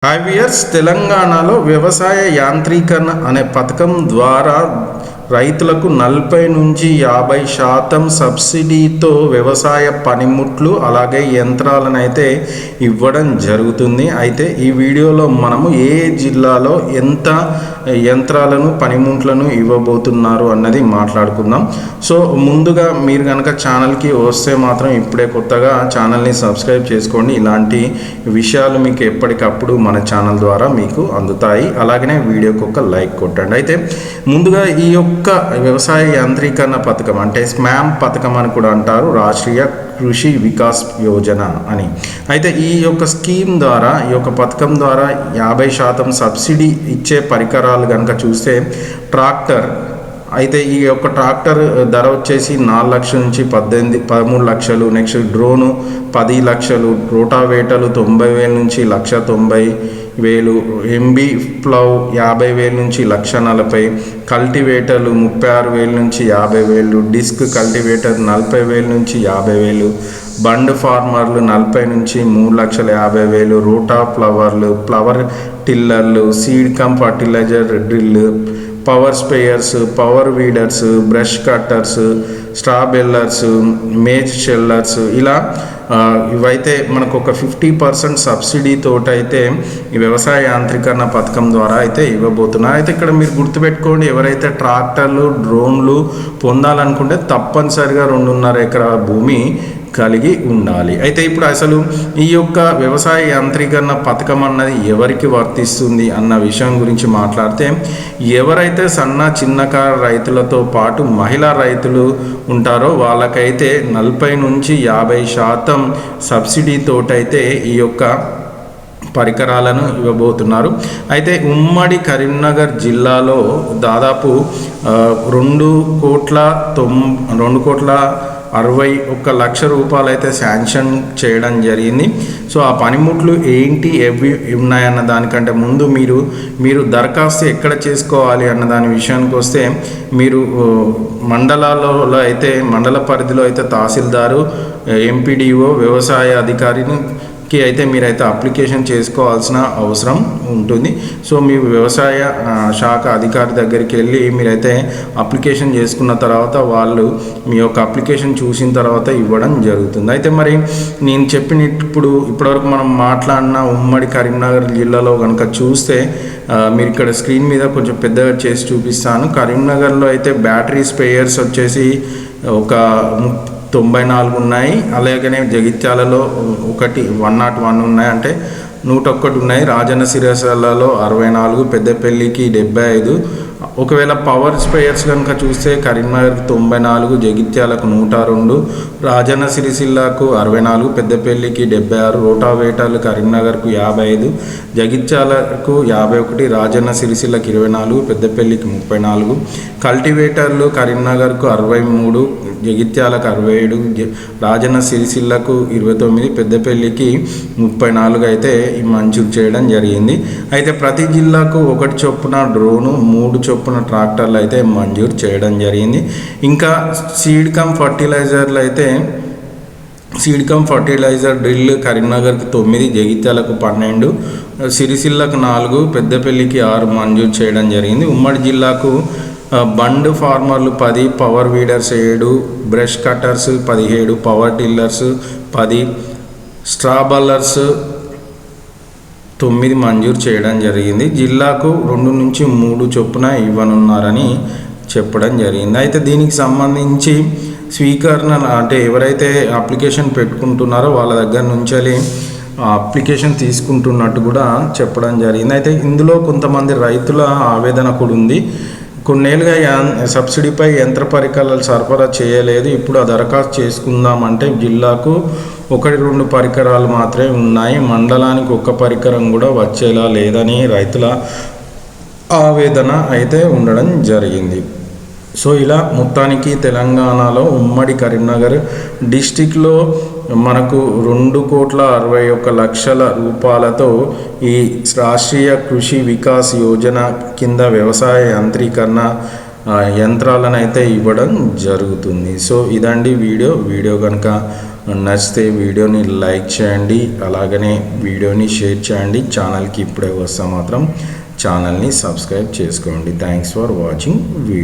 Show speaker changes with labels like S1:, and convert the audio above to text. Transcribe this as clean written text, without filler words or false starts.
S1: Hi viewers, తెలంగాణలో వ్యవసాయ యాంత్రీకరణ అనే పథకం ద్వారా రైతులకు 40 నుంచి 50% సబ్సిడీతో వ్యవసాయ పనిముట్లు అలాగే యంత్రాలను అయితే ఇవ్వడం జరుగుతుంది. అయితే ఈ వీడియోలో మనము ఏ జిల్లాలో ఎంత యంత్రాలను పనిముట్లను ఇవ్వబోతున్నారు అన్నది మాట్లాడుకుందాం. సో ముందుగా మీరు కనుక ఛానల్కి వస్తే మాత్రం ఇప్పుడే కొత్తగా ఛానల్ని సబ్స్క్రైబ్ చేసుకోండి. ఇలాంటి విషయాలు మీకు ఎప్పటికప్పుడు మన ఛానల్ ద్వారా మీకు అందుతాయి. అలాగనే వీడియోకి ఒక లైక్ కొట్టండి. అయితే ముందుగా ఈ యొక్క వ్యవసాయ యాంత్రీకరణ పథకం అంటే స్మామ్ పథకం అని కూడా అంటారు, రాష్ట్రీయ కృషి వికాస్ యోజన అని. అయితే ఈ యొక్క స్కీమ్ ద్వారా, ఈ యొక్క పథకం ద్వారా 50% సబ్సిడీ ఇచ్చే పరికరాలు కనుక చూస్తే ట్రాక్టర్, అయితే ఈ యొక్క ట్రాక్టర్ ధర వచ్చేసి 4 లక్షల నుంచి 13 లక్షలు. నెక్స్ట్ డ్రోను 10 లక్షలు, రోటావేటర్లు 90,000 నుంచి 1,90,000, ఎంబీ ప్లవ్ 50,000 నుంచి 1,40,000, కల్టివేటర్లు 36,000 నుంచి 50,000, డిస్క్ కల్టివేటర్ 40,000 నుంచి 50,000, బండ్ ఫార్మర్లు 40 నుంచి 3,50,000, రోటా ఫ్లవర్లు, ఫ్లవర్ టిల్లర్లు, seed cum fertilizer drill, power sprayers, power weeders, brush cutters, straw balers, maize shellers, ఇలా ఇవైతే మనకు ఒక 50% సబ్సిడీ తోటైతే ఈ వ్యవసాయ యాంత్రీకరణ పథకం ద్వారా అయితే ఇవ్వబోతున్నారు. అయితే ఇక్కడ మీరు గుర్తుపెట్టుకోండి, ఎవరైతే ట్రాక్టర్లు, డ్రోన్లు పొందాలనుకుంటే తప్పనిసరిగా 2.5 ఎకరాల భూమి కలిగి ఉండాలి. అయితే ఇప్పుడు అసలు ఈ యొక్క వ్యవసాయ యాంత్రీకరణ పథకం అన్నది ఎవరికి వర్తిస్తుంది అన్న విషయం గురించి మాట్లాడితే, ఎవరైతే సన్న చిన్నకారు రైతులతో పాటు మహిళా రైతులు ఉంటారో వాళ్ళకైతే 40 నుంచి 50% సబ్సిడీ తోటైతే ఈ యొక్క పరికరాలను ఇవ్వబోతున్నారు. అయితే ఉమ్మడి కరీంనగర్ జిల్లాలో దాదాపు 2,61,00,000 రూపాయలు అయితే శాంక్షన్ చేయడం జరిగింది. సో ఆ పనిముట్లు ఏంటి, ఎవి ఉన్నాయన్న దానికంటే ముందు మీరు దరఖాస్తు ఎక్కడ చేసుకోవాలి అన్న దాని విషయానికి వస్తే, మీరు మండలాలలో అయితే మండల పరిధిలో అయితే తహసీల్దారు, ఎంపీడీఓ, వ్యవసాయ అధికారిని అయితే మీరైతే అప్లికేషన్ చేసుకోవాల్సిన అవసరం ఉంటుంది. సో మీ వ్యవసాయ శాఖ అధికారి దగ్గరికి వెళ్ళి మీరైతే అప్లికేషన్ చేసుకున్న తర్వాత వాళ్ళు మీ యొక్క అప్లికేషన్ చూసిన తర్వాత ఇవ్వడం జరుగుతుంది. అయితే మరి నేను ఇప్పటివరకు మనం మాట్లాడిన ఉమ్మడి కరీంనగర్ జిల్లాలో కనుక చూస్తే, మీరు ఇక్కడ స్క్రీన్ మీద కొంచెం పెద్దగా చేసి చూపిస్తాను. కరీంనగర్లో అయితే బ్యాటరీ స్ప్రేయర్స్ వచ్చేసి ఒక 94 ఉన్నాయి. అలాగనే జగిత్యాలలో 101 ఉన్నాయి, అంటే 101 ఉన్నాయి. రాజన్న సిరిసిల్లలో 64, పెద్దపల్లికి 75. ఒకవేళ పవర్ స్ప్రేయర్స్ కనుక చూస్తే కరీంనగర్కి 94, జగిత్యాలకు 102, రాజన్న సిరిసిల్లకు 64, పెద్దపల్లికి 76, రోటావేటర్లు కరీంనగర్కు 55, జగిత్యాలకు 51, రాజన్న సిరిసిల్లకు 24, పెద్దపల్లికి 34, కల్టివేటర్లు కరీంనగర్కు 63, జగిత్యాలకు 67, రాజన్న సిరిసిల్లకు 29, పెద్దపల్లికి 34 అయితే మంజూరు చేయడం జరిగింది. అయితే ప్రతి జిల్లాకు 1 చొప్పున డ్రోను, 3 చొప్పున ట్రాక్టర్లు అయితే మంజూరు చేయడం జరిగింది. ఇంకా సీడ్ కమ్ ఫర్టిలైజర్ డ్రిల్ కరీంనగర్కి 9, జగిత్యాలకు 12, సిరిసిల్లకు 4, పెద్దపల్లికి 6 మంజూరు చేయడం జరిగింది. ఉమ్మడి జిల్లాకు బండ్ ఫార్మర్లు 10, power weeders 7, brush cutters 17, power tillers 10, straw balers 9 మంజూరు చేయడం జరిగింది. జిల్లాకు 2 నుంచి 3 చొప్పున ఇవ్వనున్నారని చెప్పడం జరిగింది. అయితే దీనికి సంబంధించి స్వీకరణ అంటే ఎవరైతే అప్లికేషన్ పెట్టుకుంటున్నారో వాళ్ళ దగ్గర నుంచి అప్లికేషన్ తీసుకుంటున్నట్టు కూడా చెప్పడం జరిగింది. అయితే ఇందులో కొంతమంది రైతుల ఆవేదన కూడా ఉంది. కొన్నేళ్ళుగా సబ్సిడీపై యంత్ర పరికరాలు సరఫరా చేయలేదు, ఇప్పుడు ఆ దరఖాస్తు చేసుకుందామంటే జిల్లాకు 1-2 పరికరాలు మాత్రమే ఉన్నాయి, మండలానికి 1 పరికరం కూడా వచ్చేలా లేదని రైతుల ఆవేదన అయితే ఉండడం జరిగింది. సో ఇలా మొత్తానికి తెలంగాణలో ఉమ్మడి కరీంనగర్ డిస్టిక్లో మనకు 2,61,00,000 రూపాయలతో ఈ రాష్ట్రీయ కృషి వికాస్ యోజన కింద వ్యవసాయ యాంత్రీకరణ యంత్రాలను అయితే ఇవ్వడం జరుగుతుంది. సో ఇదండి వీడియో కనుక నచ్చితే వీడియోని లైక్ చేయండి, అలాగనే వీడియోని షేర్ చేయండి. ఛానల్కి ఇప్పుడే వస్తే మాత్రం ఛానల్ని సబ్స్క్రైబ్ చేసుకోండి. Thanks for watching video.